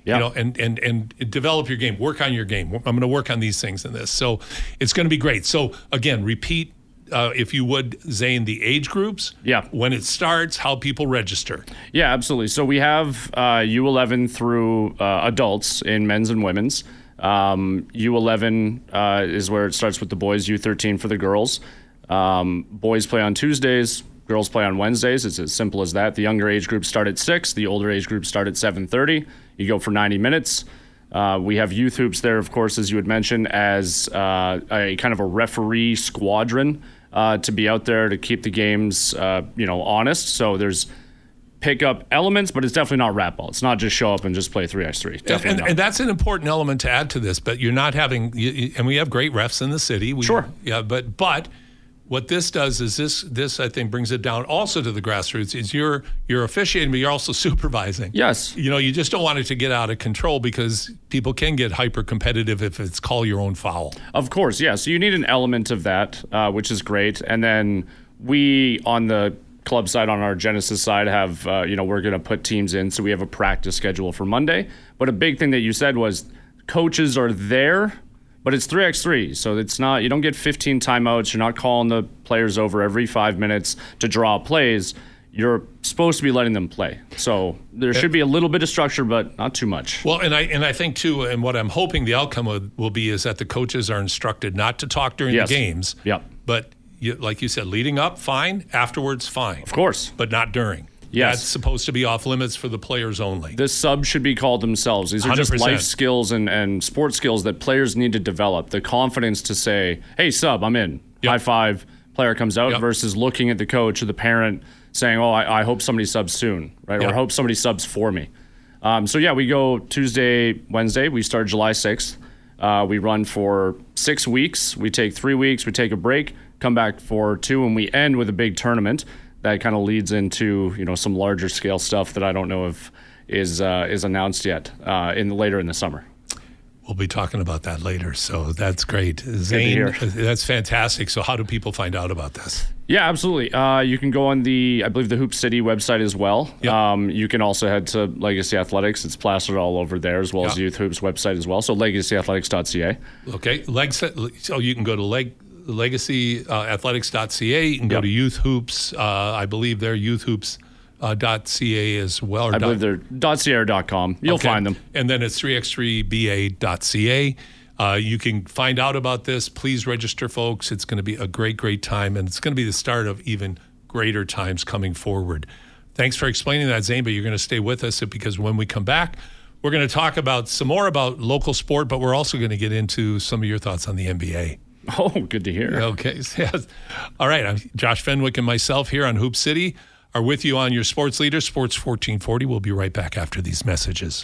G: Yeah.
C: You know, and develop your game. Work on your game. I'm going to work on these things in this. So it's going to be great. So, again, repeat, if you would, Zane, the age groups.
G: Yeah.
C: When it starts, how people register.
G: Yeah, absolutely. So we have U11 through adults in men's and women's. U11 is where it starts with the boys, U13 for the girls. Boys play on Tuesdays, girls play on Wednesdays. It's as simple as that. The younger age groups start at 6, the older age groups start at 7:30. You go for 90 minutes. We have youth hoops there, of course, as you had mentioned, as a kind of a referee squadron to be out there to keep the games, honest. So there's pick-up elements, but it's definitely not rat ball. It's not just show up and just play 3x3. Definitely not.
C: And that's an important element to add to this, but you're not having, and we have great refs in the city.
G: Sure.
C: Yeah, but what this does is this I think brings it down also to the grassroots, is you're officiating, but you're also supervising.
G: Yes.
C: You know, you just don't want it to get out of control because people can get hyper-competitive if it's call your own foul.
G: Of course, yeah. So you need an element of that, which is great. And then we, on the club side, on our Genesis side, have, we're going to put teams in. So we have a practice schedule for Monday. But a big thing that you said was coaches are there, but it's 3x3. So it's not, you don't get 15 timeouts. You're not calling the players over every 5 minutes to draw plays. You're supposed to be letting them play. So there should be a little bit of structure, but not too much.
C: Well, and I think too, and what I'm hoping the outcome will be is that the coaches are instructed not to talk during the games.
G: Yep.
C: But like you said, leading up, fine. Afterwards, fine.
G: Of course.
C: But not during.
G: Yes.
C: That's supposed to be off limits for the players only.
G: The subs should be called themselves. These are just
C: 100%.
G: life skills and sports skills that players need to develop. The confidence to say, hey, sub, I'm in.
C: Yep.
G: High five, player comes out, versus looking at the coach or the parent saying, oh, I hope somebody subs soon, right?
C: Yep.
G: Or I hope somebody subs for me. We go Tuesday, Wednesday. We start July 6th. We run for 6 weeks. We take 3 weeks. We take a break, come back for 2, and we end with a big tournament that kind of leads into some larger scale stuff that I don't know if is announced yet later in the summer.
C: We'll be talking about that later, so that's great. Zane, that's fantastic. So how do people find out about this?
G: Yeah, absolutely. You can go on I believe the Hoop City website as well.
C: Yep.
G: You can also head to Legacy Athletics. It's plastered all over there, as well as Youth Hoops website as well. So legacyathletics.ca.
C: Okay, so you can go to legacyathletics.ca. You can go to Youth Hoops. I believe they're youthhoops.ca as well.
G: I believe they're .ca or .com. You'll find them.
C: And then it's 3x3ba.ca. You can find out about this. Please register, folks. It's going to be a great, great time, and it's going to be the start of even greater times coming forward. Thanks for explaining that, Zane, but you're going to stay with us because when we come back, we're going to talk about some more about local sport, but we're also going to get into some of your thoughts on the NBA.
G: Oh, good to hear.
C: Okay. Yes. All right. I'm Josh Fenwick and myself here on Hoop City are with you on your Sports Leader, Sports 1440. We'll be right back after these messages.